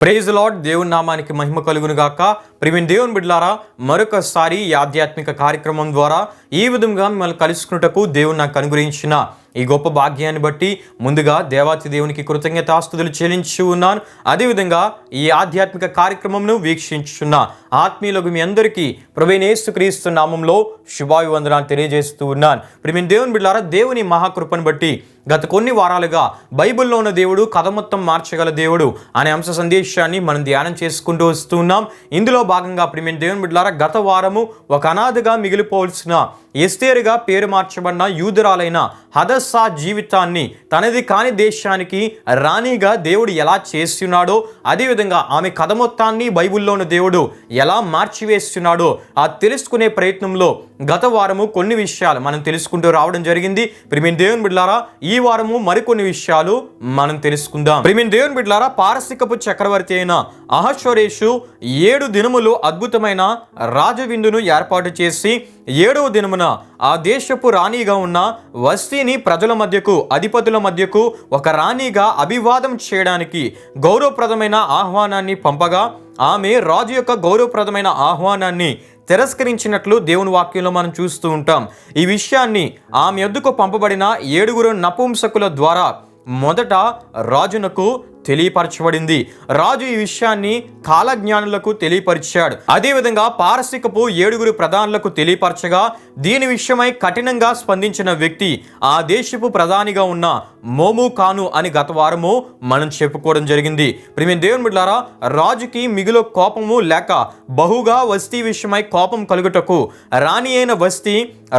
Praise lord. దేవుని నామానికి మహిమ కలుగును గాక. ప్రియమైన దేవుని బిడ్డలారా, మరొకసారి ఈ ఆధ్యాత్మిక కార్యక్రమం ద్వారా ఈ విధంగా మిమ్మల్ని కలుసుకున్నటకు దేవుడు నాకు అనుగ్రహించిన ఈ గొప్ప భాగ్యాన్ని బట్టి ముందుగా దేవాతి దేవునికి కృతజ్ఞతాస్తుతులు చెల్లించి ఉన్నాను. అదేవిధంగా ఈ ఆధ్యాత్మిక కార్యక్రమంను వీక్షించున్న ఆత్మీయులకు మీ అందరికీ ప్రభువైన యేసుక్రీస్తు నామంలో శుభాభివందనాలు తెలియజేస్తూ ఉన్నాను. ప్రియమైన దేవుని బిడ్డలారా, దేవుని మహాకృపను బట్టి గత కొన్ని వారాలుగా బైబిల్లో ఉన్న దేవుడు కథ మొత్తం మార్చగల దేవుడు అనే అంశ సందేశాన్ని మనం ధ్యానం చేసుకుంటూ వస్తున్నాం. ఇందులో భాగంగా ప్రియమైన దేవుని బిడ్డలారా, గత వారము ఒక అనాథగా మిగిలిపోవలసిన ఎస్తేరుగా పేరు మార్చబడిన యూదురాలైన హదస్సా జీవితాన్ని తనది కాని దేశానికి రాణిగా దేవుడు ఎలా చేస్తున్నాడో, అదేవిధంగా ఆమె కథ మొత్తాన్ని బైబిల్లో ఉన్న దేవుడు ఎలా మార్చివేస్తున్నాడో ఆ తెలుసుకునే ప్రయత్నంలో గత వారము కొన్ని విషయాలు మనం తెలుసుకుంటూ రావడం జరిగింది. ప్రియమైన దేవుని బిడ్డలారా, ఈ వారము మరికొన్ని విషయాలు మనం తెలుసుకుందాం. ప్రియమైన దేవుని బిడ్డలారా, పారసికపు చక్రవర్తి అయిన అహష్వేరోషు 7 దినములు అద్భుతమైన రాజవిందును ఏర్పాటు చేసి 7వ దినమున ఆ దేశపు రాణిగా ఉన్న వస్తీని ప్రజల మధ్యకు, అధిపతుల మధ్యకు ఒక రాణిగా అభివాదం చేయడానికి గౌరవప్రదమైన ఆహ్వానాన్ని పంపగా ఆమె రాజు యొక్క గౌరవప్రదమైన ఆహ్వానాన్ని తిరస్కరించినట్లు దేవుని వాక్యంలో మనం చూస్తూ ఉంటాం. ఈ విషయాన్ని ఆమె యొద్దకు పంపబడిన 7 నపుంసకుల ద్వారా మొదట రాజునకు తెలియపరచబడింది. రాజు ఈ విషయాన్ని కాలజ్ఞానులకు తెలియపరిచాడు. అదేవిధంగా పారసికపు 7 ప్రధానులకు తెలియపరచగా దీని విషయమై కఠినంగా స్పందించిన వ్యక్తి ఆ దేశపు ప్రధానిగా ఉన్న మోముఖాను అని గత వారము మనం చెప్పుకోవడం జరిగింది. ప్రియమైన దేవుని బిడ్డలారా, రాజుకి మిగులు కోపము లేక బహుగా వస్తీ విషయమై కోపం కలుగుటకు రాణి అయిన వస్తీ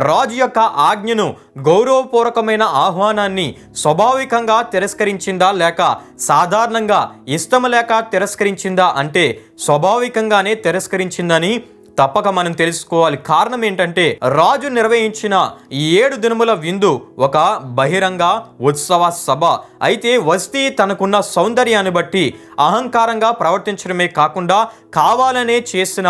రాజు యొక్క ఆజ్ఞను, గౌరవపూర్వకమైన ఆహ్వానాన్ని స్వాభావికంగా తిరస్కరించిందా లేక సాధారణంగా ఇష్టం లేక తిరస్కరించిందా అంటే స్వాభావికంగానే తిరస్కరించిందని తప్పక మనం తెలుసుకోవాలి. కారణం ఏంటంటే రాజు నిర్వహించిన 7 దినముల విందు ఒక బహిరంగ ఉత్సవ సభ. అయితే వస్తీ తనకున్న సౌందర్యాన్ని బట్టి అహంకారంగా ప్రవర్తించడమే కాకుండా కావాలనే చేసిన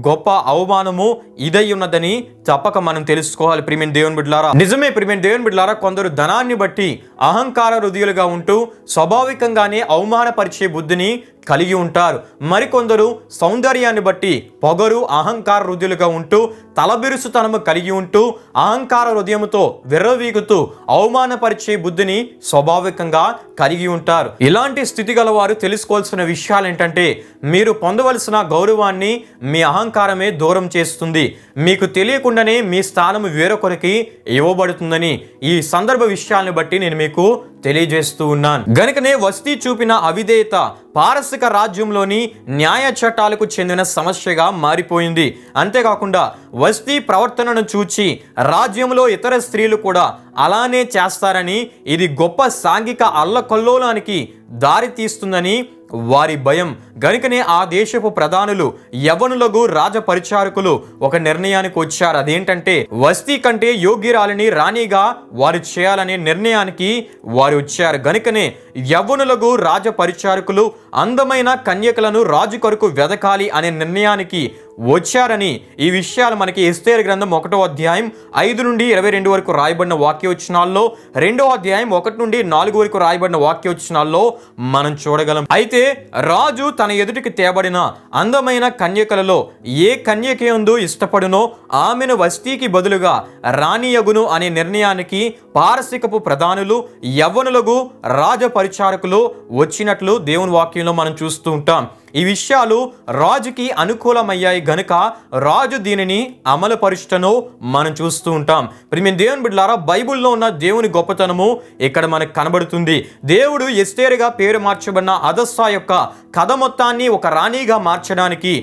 గొప్ప అవమానము ఇదై ఉన్నదని తప్పక మనం తెలుసుకోవాలి. ప్రియమైన దేవుని బిడ్డలారా, నిజమే ప్రియమైన దేవుని బిడ్డలారా, కొందరు ధనాన్ని బట్టి అహంకార హృదయులుగా ఉంటూ స్వాభావికంగానే అవమానపరిచే బుద్ధిని కలిగి ఉంటారు. మరికొందరు సౌందర్యాన్ని బట్టి పొగరు అహంకార హృదయులుగా ఉంటూ తలబిరుసుతనము కలిగి ఉంటూ అహంకార హృదయంతో విర్రవీగుతూ అవమానపరిచే బుద్ధిని స్వాభావికంగా కలిగి ఉంటారు. ఇలాంటి స్థితి గల వారు తెలుసుకోవాల్సిన విషయాలు ఏంటంటే, మీరు పొందవలసిన గౌరవాన్ని మీ అహంకారమే దూరం చేస్తుంది. మీకు తెలియకుండానే మీ స్థానం వేరొకరికి ఇవ్వబడుతుందని ఈ సందర్భ విషయాలను బట్టి నేను మీకు తెలియజేస్తూ ఉన్నాను. గనుకనే వస్తీ చూపిన అవిధేయత పారసిక రాజ్యంలోని న్యాయ చట్టాలకు చెందిన సమస్యగా మారిపోయింది. అంతేకాకుండా వస్తీ ప్రవర్తనను చూచి రాజ్యంలో ఇతర స్త్రీలు కూడా అలానే చేస్తారని, ఇది గొప్ప సాంఘిక అల్లకల్లోలానికి దారి తీస్తుందని వారి భయం. గనుకనే ఆ దేశపు ప్రధానులు యవ్వనులకు రాజపరిచారకులు ఒక నిర్ణయానికి వచ్చారు. అదేంటంటే వస్తీ కంటే యోగ్యురాలిని రాణిగా వారు చేయాలనే నిర్ణయానికి వారు వచ్చారు. గనుకనే యవ్వనులకు రాజపరిచారకులు అందమైన కన్యకలను రాజు కొరకు వెదకాలి అనే నిర్ణయానికి వచ్చారని ఈ విషయాలు మనకి ఎస్తేరు గ్రంథం 1వ అధ్యాయం 5 నుండి 22 వరకు రాయబడిన వాక్యవచనాల్లో, 2వ అధ్యాయం 1 నుండి 4 వరకు రాయబడిన వాక్యవచనాల్లో మనం చూడగలం. అయితే రాజు తన ఎదుటికి తేబడిన అందమైన కన్యకలలో ఏ కన్యకయందు ఇష్టపడునో ఆమెను వస్తీకి బదులుగా రాణియగును అనే నిర్ణయానికి పారసికపు ప్రధానులు యవ్వనులకు రాజపరిచారకులు వచ్చినట్లు దేవుని వాక్యంలో మనం చూస్తూ ఉంటాం. ఈ విషయాలు రాజుకి అనుకూలమయ్యాయి గనుక రాజు దీనిని అమలుపరుచటను మనం చూస్తూ ఉంటాం. ప్రియమైన దేవుని బిడ్డలారా, బైబిల్లో ఉన్న దేవుని గొప్పతనము ఇక్కడ మనకు కనబడుతుంది. దేవుడు ఎస్తేరుగా పేరు మార్చబడిన హదస్సా యొక్క కథ మొత్తాన్ని ఒక రాణిగా మార్చడానికి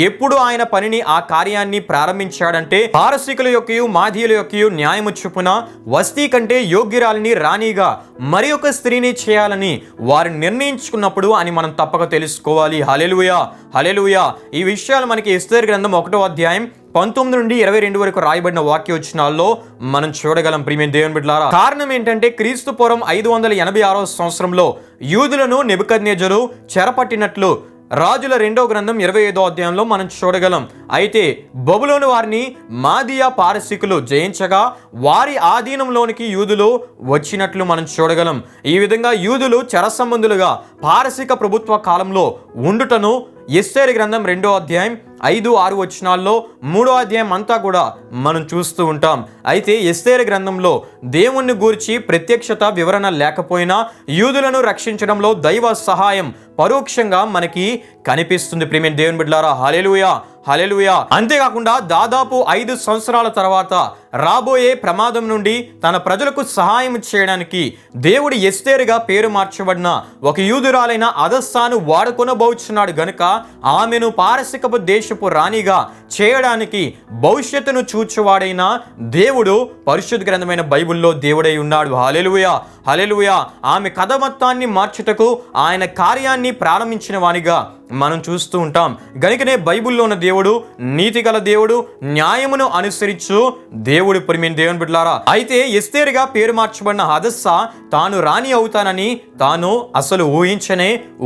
ఎప్పుడు ఆయన పనిని, ఆ కార్యాన్ని ప్రారంభించాడంటే పారసీకుల యొక్కయు మాదీయుల యొక్కయు న్యాయము చొప్పున వస్తీ కంటే యోగ్యురాలిని రాణిగా మరి ఒక స్త్రీని చేయాలని వారు నిర్ణయించుకున్నప్పుడు అని మనం తప్పక తెలుసుకోవాలి. హల్లెలూయా, హల్లెలూయా. ఈ విషయాలు మనకి ఎస్తేరు గ్రంథం 1వ అధ్యాయం 19 నుండి 22 వరకు రాయబడిన వాక్యవచనాల్లో మనం చూడగలం. ప్రియమైన దేవుని బిడ్డలారా, కారణం ఏంటంటే క్రీస్తు పూర్వం 586వ సంవత్సరంలో యూదులను నెబుకద్నెజరు చెరపట్టినట్లు రాజుల 2వ గ్రంథం 25వ అధ్యాయంలో మనం చూడగలం. అయితే బబులోను వారిని మాదియా పారసీకులు జయించగా వారి ఆధీనంలోనికి యూదులు వచ్చినట్లు మనం చూడగలం. ఈ విధంగా యూదులు చెరసంబంధులుగా పారసీక ప్రభుత్వ కాలంలో ఉండుటను ఎస్తేరు గ్రంథం 2వ అధ్యాయం 5-6 వచనాల్లో 3వ అధ్యాయం అంతా కూడా మనం చూస్తూ ఉంటాం. అయితే ఎస్తేరు గ్రంథంలో దేవుణ్ణి గూర్చి ప్రత్యక్షత వివరణ లేకపోయినా యూదులను రక్షించడంలో దైవ సహాయం పరోక్షంగా మనకి కనిపిస్తుంది. ప్రియమైన దేవుని బిడ్డలారా, హల్లెలూయా, హల్లెలూయా. అంతేకాకుండా దాదాపు 5 సంవత్సరాల తర్వాత రాబోయే ప్రమాదం నుండి తన ప్రజలకు సహాయం చేయడానికి దేవుడు ఎస్తేరుగా పేరు మార్చబడిన ఒక యూదురాలైన హదస్సాను వాడుకొనబోచున్నాడు గనుక ఆమెను పారసీకపు దేశపు రాణిగా చేయడానికి భవిష్యత్తును చూచువాడైన దేవుడు పరిశుద్ధ గ్రంథమైన బైబిల్లో దేవుడై ఉన్నాడు. హల్లెలూయా, హల్లెలూయా. ఆమె కథ మొత్తాన్ని మార్చుటకు ఆయన కార్యాన్ని ప్రారంభించిన వానిగా మనం చూస్తూ ఉంటాం. గనుకనే బైబిల్లో ఉన్న దేవుడు నీతిగల దేవుడు, న్యాయమును అనుసరించు దేవుడు. ప్రియమైన దేవుని బిడ్డలారా, అయితే ఎస్తేరుగా పేరు మార్చబడిన హదస్సా తాను రాణి అవుతానని తాను అసలు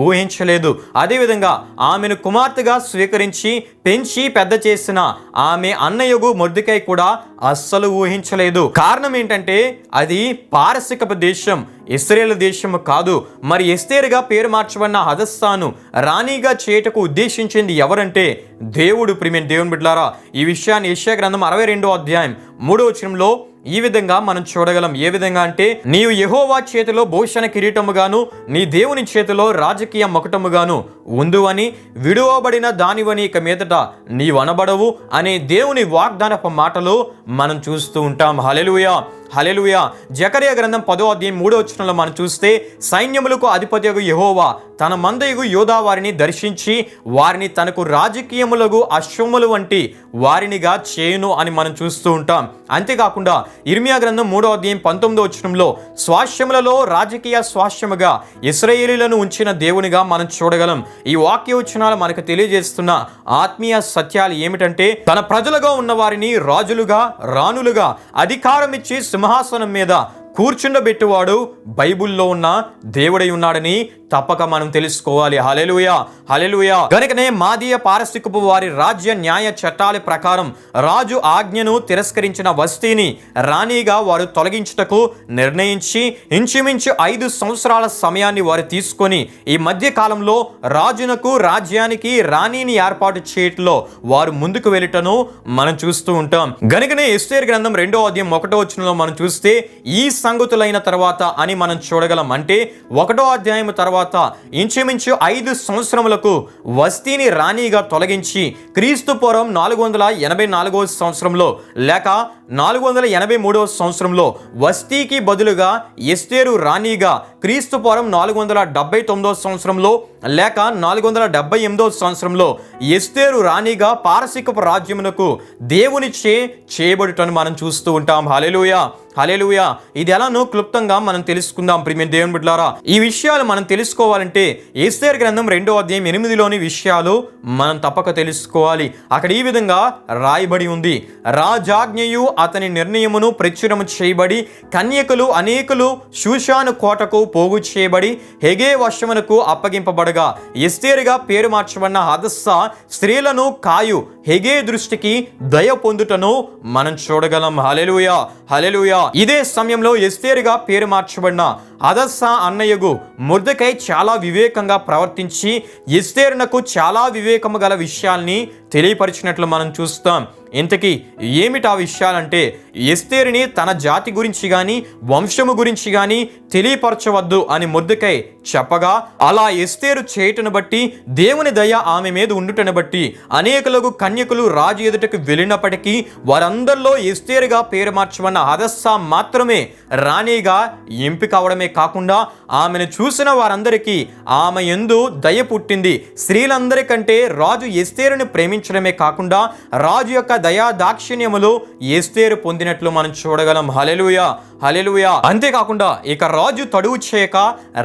ఊహించలేదు. అదేవిధంగా ఆమెను కుమార్తెగా స్వీకరించి పెంచి పెద్ద చేసిన ఆమె అన్నయ్యగు మొర్దెకై కూడా అస్సలు ఊహించలేదు. కారణం ఏంటంటే అది పారసీకపు దేశం, ఇశ్రాయేలు దేశము కాదు. మరి ఎస్తేరుగా పేరు మార్చబడిన హదస్సాను రాణిగా చేయుటకు ఉద్దేశించింది ఎవరంటే దేవుడు. ప్రియమైన దేవుని బిడ్డలారా, ఈ విషయాన్ని యెషయా గ్రంథం 62వ అధ్యాయం 3వ వచనంలో ఈ విధంగా మనం చూడగలం. ఏ విధంగా అంటే, నీవు యెహోవా చేతిలో భూషణ కిరీటముగాను నీ దేవుని చేతిలో రాజకీయ మకుటముగాను ఉందువని, విడువబడిన దానివని ఇక మీదట నీవనబడవు అనే దేవుని వాగ్దానపు మాటలు మనం చూస్తూ ఉంటాం. హల్లెలూయా, హల్లెలూయా. జకరియా గ్రంథం 10వ అధ్యాయం 3వ వచనంలో మనం చూస్తే, సైన్యములకు అధిపతియగు యెహోవా తన మందయగు యోధా వారిని దర్శించి వారిని తనకు రాజకీయములకు అశ్వములు వంటి వారినిగా చేయును అని మనం చూస్తూ ఉంటాం. అంతేకాకుండా ఇర్మియా గ్రంథం 3వ అధ్యాయం 19వ వచనంలో స్వాస్థ్యములలో రాజకీయ స్వాస్థ్యముగా ఇశ్రాయేలీయులను ఉంచిన దేవునిగా మనం చూడగలం. ఈ వాక్య వచనాలు మనకు తెలియజేస్తున్న ఆత్మీయ సత్యాలు ఏమిటంటే, తన ప్రజలుగా ఉన్న వారిని రాజులుగా, రాణులుగా అధికారం ఇచ్చి సింహాసనం మీద కూర్చుండబెట్టువాడు బైబిల్లో ఉన్న దేవుడై ఉన్నాడని తప్పక మనం తెలుసుకోవాలి. హల్లెలూయా, హల్లెలూయా. గనుకనే మాదీయ పారసీకపు వారి రాజ్య న్యాయ చట్టాల ప్రకారం రాజు ఆజ్ఞను తిరస్కరించిన వస్తీని రాణిగా వారు తొలగించుటకు నిర్ణయించి ఇంచుమించు 5 సంవత్సరాల సమయాన్ని వారు తీసుకొని ఈ మధ్య కాలంలో రాజునకు రాజ్యానికి రాణిని ఏర్పాటు చేయటంలో వారు ముందుకు వెళ్ళటను మనం చూస్తూ ఉంటాం. గనుకనే ఎస్తేరు గ్రంథం 2వ అధ్యాయం 1వ వచనంలో మనం చూస్తే ఈ సంగతులైన తర్వాత అని మనం చూడగలం. అంటే 1వ అధ్యాయం తర్వాత ఇంచుమించు 5 సంవత్సరములకు వస్తీని రాణిగా తొలగించి క్రీస్తు పూర్వం 484వ సంవత్సరంలో లేక 483వ సంవత్సరంలో వస్తీకి బదులుగా ఎస్తేరు రాణిగా క్రీస్తు పూర్వం 479వ సంవత్సరంలో లేక 478వ సంవత్సరంలో ఎస్తేరు రాణిగా పారసీకపు రాజ్యమునకు దేవునిచే చేయబడుటను మనం చూస్తూ ఉంటాం. హల్లెలూయా, హల్లెలూయా. ఇది ఎలానో క్లుప్తంగా మనం తెలుసుకుందాం. ప్రియమైన దేవుని బిడ్డలారా, ఈ విషయాలు మనం తెలుసుకోవాలంటే ఎస్తేరు గ్రంథం 2వ అధ్యాయం 8లోని విషయాలు మనం తప్పక తెలుసుకోవాలి. అక్కడ ఈ విధంగా రాయబడి ఉంది, రాజాజ్ఞయు అతని నిర్ణయమును ప్రచురము చేయబడి కన్యకులు అనేకులు షూషాను కోటకు పోగు చేయబడి హెగే వశమునకు అప్పగింపబడగా ఎస్తేరుగా పేరు మార్చబడిన హదస్సా స్త్రీలను కాయు హెగే దృష్టికి దయ పొందుటను మనం చూడగలం. హల్లెలూయా, హల్లెలూయా. ఇదే సమయంలో ఎస్తేరుగా పేరు మార్చబడిన హదస్సా అన్నయ్యగు మొర్దెకై చాలా వివేకంగా ప్రవర్తించి ఎస్తేరునకు చాలా వివేకము గల విషయాల్ని తెలియపరిచినట్లు మనం చూస్తాం. ఇంతకీ ఏమిటి ఆ విషయాలంటే, ఎస్తేరుని తన జాతి గురించి కానీ వంశము గురించి కానీ తెలియపరచవద్దు అని మొర్దెకై చెప్పగా, అలా ఎస్తేరు చేయటను బట్టి దేవుని దయ ఆమె మీద ఉండుటను బట్టి అనేకులకు కన్యకులు రాజు ఎదుటకు వెళ్ళినప్పటికీ వారందరిలో ఎస్తేరుగా పేరు మార్చబడిన హదస్సా మాత్రమే రాణిగా ఎంపిక అవడమే కాకుండా ఆమెను చూసిన వారందరికీ ఆమె యందు దయ పుట్టింది. స్త్రీలందరికంటే రాజు ఎస్తేరుని ప్రేమించడమే కాకుండా రాజు యొక్క దయా దాక్షిణ్యములు ఎస్తేరు పొందినట్లు మనం చూడగలం. హల్లెలూయా, హల్లెలూయా. అంతేకాకుండా ఇక రాజు తడువు చేయక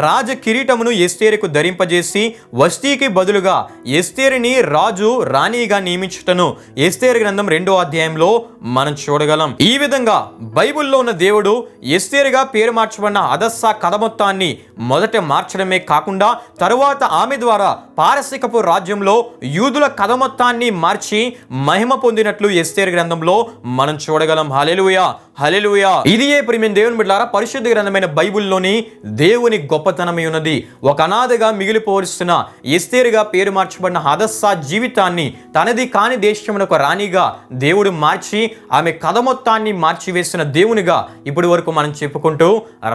రాజ కిరీటమును ఎస్తేరుకు ధరింపజేసి వస్తీకి బదులుగా ఎస్తేరుని రాజు రాణిగా నియమించుటను ఎస్తేరు గ్రంథం 2వ అధ్యాయంలో మనం చూడగలం. ఈ విధంగా బైబిల్లో ఉన్న దేవుడు ఎస్తేరుగా పేరు మార్చబడిన హదస్సా కథ మొత్తాన్ని మొదట మార్చడమే కాకుండా తరువాత ఆమె ద్వారా పారసికపు రాజ్యంలో యూదుల కథ మొత్తాన్ని మార్చి మహిమ పొందినట్లు ఎస్తేరు గ్రంథంలో మనం చూడగలం. హల్లెలూయా, హల్లెలూయా. ఇదియే ప్రియమైన దేవుని బిడ్డలారా పరిశుద్ధ గ్రంథమైన బైబిల్లోని దేవుని గొప్పతనమై ఉన్నది. ఒక అనాథగా మిగిలిపోవలసిన ఎస్తేరుగా పేరు మార్చబడిన హదస్సా జీవితాన్ని తనది కాని దేశమునకు రాణిగా దేవుడు మార్చి ఆమె కథ మొత్తాన్ని మార్చివేసిన దేవునిగా ఇప్పటి వరకు మనం చెప్పుకుంటూ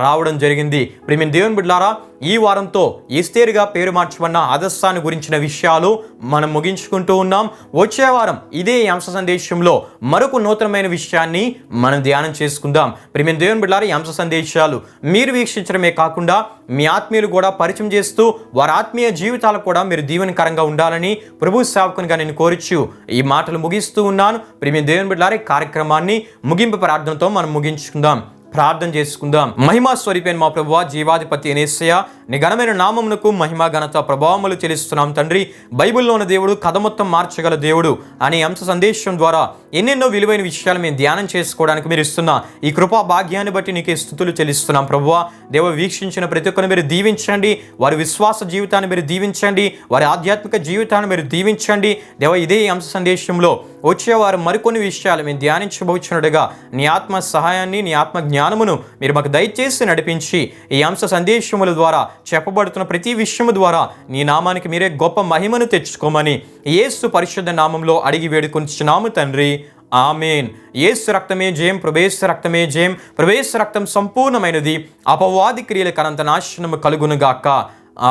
రావడం జరిగింది. ప్రియమైన దేవుని బిడ్డలారా ఈ వారంతో ఎస్తేరుగా పేరు మార్చబడిన హదస్సాను గురించిన విషయాలు మనం ముగించుకుంటూ ఉన్నాం. వచ్చే వారం ఇదే అంశ సందేశంలో మరొక నూతనమైన విషయాన్ని మనం ధ్యానం చేసుకుందాం. ప్రియమైన దేవుని బిడ్డలారా ఈ అంశ సందేశాలు మీరు వీక్షించడమే కాకుండా మీ ఆత్మీయులు కూడా పరిచయం చేస్తూ వారి ఆత్మీయ జీవితాలకు కూడా మీరు దీవెనకరంగా ఉండాలని ప్రభు సేవకునిగా నేను కోరుచు ఈ మాటలు ముగిస్తూ ఉన్నాను. ప్రియమైన దేవుని బిడ్డలారా ఈ కార్యక్రమాన్ని ముగింపు ప్రార్థనతో మనం ముగించుకుందాం. ప్రార్థన చేసుకుందాం. మహిమా స్వరూపైన మా ప్రభువా, జీవాధిపతి యేసయ్య, నీ ఘనమైన నామమునకు మహిమ ఘనత ప్రభావములు చెల్లిస్తున్నాం తండ్రి. బైబిల్లో ఉన్న దేవుడు కథ మొత్తం మార్చగల దేవుడు అనే అంశ సందేశం ద్వారా ఎన్నెన్నో విలువైన విషయాలు మేము ధ్యానం చేసుకోవడానికి మీరు ఇస్తున్న ఈ కృపా భాగ్యాన్ని బట్టి నీకే స్తుతులు చెల్లిస్తున్నాం ప్రభువా. దేవ వీక్షించిన ప్రతి ఒక్కరిని మీరు దీవించండి, వారి విశ్వాస జీవితాన్ని మీరు దీవించండి, వారి ఆధ్యాత్మిక జీవితాన్ని మీరు దీవించండి. దేవ ఇదే అంశ సందేశంలో వచ్చేవారు మరికొన్ని విషయాలు మేము ధ్యానించబోచున్నట్టుగా నీ ఆత్మ సహాయాన్ని, నీ ఆత్మ జ్ఞానమును మీరు మాకు దయచేసి నడిపించి ఈ అంశ సందేశముల ద్వారా చెప్పబడుతున్న ప్రతి విషయము ద్వారా నీ నామానికి మీరే గొప్ప మహిమను తెచ్చుకోమని యేసు పరిశుద్ధ నామంలో అడిగి వేడుకొంచున్నాము తండ్రి. ఆమేన్. యేసు రక్తమే జయం, ప్రభేశ రక్తమే జయం, ప్రభేశ రక్తం సంపూర్ణమైనది, అపవాది క్రియలకు అనంత నాశనము కలుగునుగాక.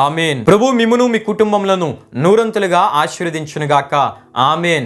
ఆమేన్. ప్రభు మిమ్మును మీ కుటుంబములను నూరంతులుగా ఆశీర్వదించునుగాక. ఆమేన్.